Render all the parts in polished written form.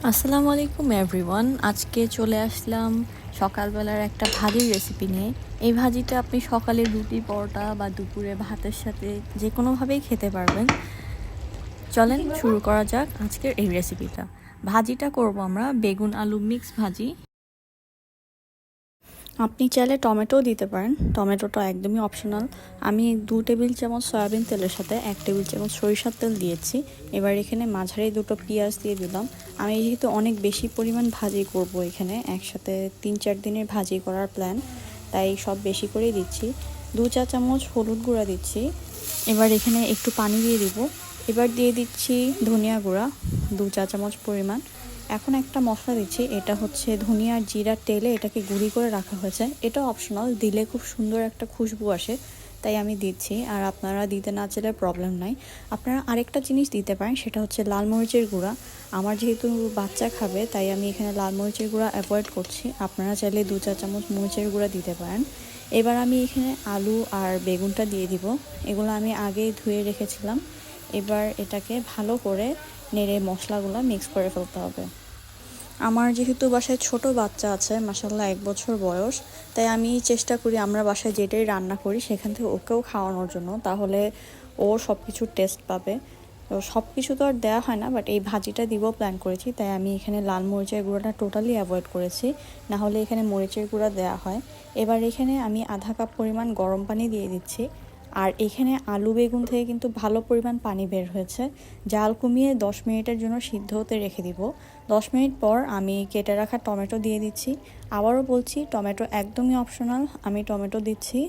আসসালামু আলাইকুম এভরিওয়ান। আজকে চলে আসলাম সকালবেলার একটা ভাজির রেসিপি নিয়ে। এই ভাজিটা আপনি সকালে রুটি, পরোটা বা দুপুরে ভাতের সাথে যে কোনোভাবেই খেতে পারবেন। চলেন শুরু করা যাক আজকের এই রেসিপিটা। ভাজিটা করব আমরা বেগুন আলু মিক্স ভাজি। আপনি চাইলে টমেটোও দিতে পারেন, টমেটোটা একদমই অপশনাল। আমি 2 টেবিল চামচ সয়াবিন তেলের সাথে 1 টেবিল চামচ সরিষার তেল দিয়েছি। এবার এখানে মাঝারি 2টো পেঁয়াজ দিয়ে দিলাম। আমি যেহেতু অনেক বেশি পরিমাণ ভাজি করব, এখানে একসাথে 3-4 দিনের ভাজি করার প্ল্যান, তাই সব বেশি করেই দিচ্ছি। 2 চা চামচ হলুদ গুঁড়া দিচ্ছি। এবার এখানে একটু পানি দিয়ে দিব। এবার দিয়ে দিচ্ছি ধনিয়া গুঁড়া 2 চা চামচ পরিমাণ। এখন একটা মশলা দিচ্ছি, এটা হচ্ছে ধনিয়া জিরার তেলে এটাকে গুঁড়ি করে রাখা হয়েছে। এটা অপশনাল, দিলে খুব সুন্দর একটা খুশবু আসে, তাই আমি দিচ্ছি। আর আপনারা দিতে না চাইলে প্রবলেম নাই। আপনারা আরেকটা জিনিস দিতে পারেন, সেটা হচ্ছে লাল মরিচের গুঁড়া। আমার যেহেতু বাচ্চা খাবে, তাই আমি এখানে লাল মরিচের গুঁড়া অ্যাভয়েড করছি। আপনারা চাইলে 2 চা চামচ মরিচের গুঁড়া দিতে পারেন। এবার আমি এখানে আলু আর বেগুনটা দিয়ে দিব। এগুলো আমি আগেই ধুয়ে রেখেছিলাম। এবার এটাকে ভালো করে নেড়ে মশলাগুলো মিক্স করে ফেলতে হবে। আমার যেহেতু বাসায় ছোট বাচ্চা আছে, মাশাআল্লাহ 1 বছর বয়স, তাই আমি চেষ্টা করি আমরা বাসায় যেটাই রান্না করি সেখান থেকে ওকেও খাওয়ানোর জন্য, তাহলে ও সব কিছুর টেস্ট পাবে। তো সব কিছু তো আর দেওয়া হয় না, বাট এই ভাজিটা দিব প্ল্যান করেছি, তাই আমি এখানে লাল মরিচের গুঁড়াটা টোটালি অ্যাভয়েড করেছি, না হলে এখানে মরিচের গুঁড়া দেওয়া হয়। এবার এখানে আমি আধা কাপ পরিমাণ গরম পানি দিয়ে দিচ্ছি। আর এখানে আলু বেগুন থেকে কিন্তু ভালো পরিমাণ পানি বের হয়েছে। জাল কমিয়ে 10 মিনিটের জন্য সিদ্ধ হতে রেখে দিব। 10 মিনিট পর আমি কেটে রাখা টমেটো দিয়ে দিচ্ছি। আবারও বলছি, টমেটো একদমই অপশনাল, আমি টমেটো দিচ্ছি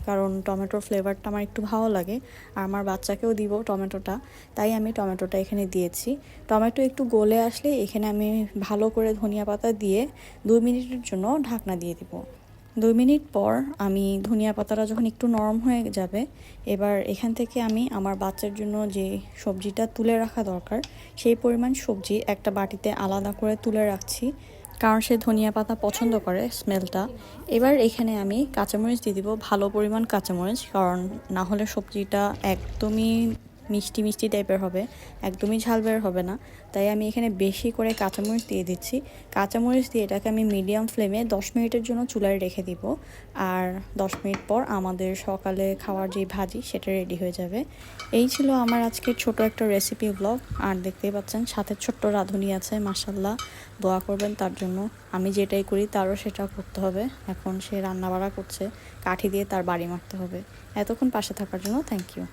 কারণ টমেটোর ফ্লেভারটা আমার একটু ভালো লাগে, আর আমার বাচ্চাকেও দিব টমেটোটা, তাই আমি টমেটোটা এখানে দিয়েছি। টমেটো একটু গলে আসলে এখানে আমি ভালো করে ধনিয়া পাতা দিয়ে 2 মিনিটের জন্য ঢাকনা দিয়ে দিব। 2 মিনিট পর আমি ধনিয়া পাতাটা যখন একটু নরম হয়ে যাবে, এবার এখান থেকে আমি আমার বাচ্চার জন্য যে সবজিটা তুলে রাখা দরকার, সেই পরিমাণ সবজি একটা বাটিতে আলাদা করে তুলে রাখছি, কারণ সে ধনিয়া পাতা পছন্দ করে স্মেলটা। এবার এখানে আমি কাঁচামরিচ দিয়ে দিব, ভালো পরিমাণ কাঁচামরিচ, কারণ না হলে সবজিটা একদমই মিষ্টি মিষ্টি টাইপের হবে, একদমই ঝাল বের হবে না। তাই আমি এখানে বেশি করে কাঁচামরিচ দিয়ে দিচ্ছি। কাঁচামরিচ দিয়ে এটাকে আমি মিডিয়াম ফ্লেমে 10 মিনিটের জন্য চুলায় রেখে দিব। আর 10 মিনিট পর আমাদের সকালে খাওয়ার যে ভাজি সেটা রেডি হয়ে যাবে। এই ছিল আমার আজকের ছোট একটা রেসিপি ব্লগ। আর দেখতেই পাচ্ছেন সাথে ছোট্ট রাঁধুনি আছে, মাশাল্লাহ, দোয়া করবেন তার জন্য। আমি যেটাই করি তারও সেটা করতে হবে। এখন সে রান্না বাড়া করছে, কাঠি দিয়ে তার বাড়ি মারতে হবে। এতক্ষণ পাশে থাকার জন্য থ্যাংক ইউ।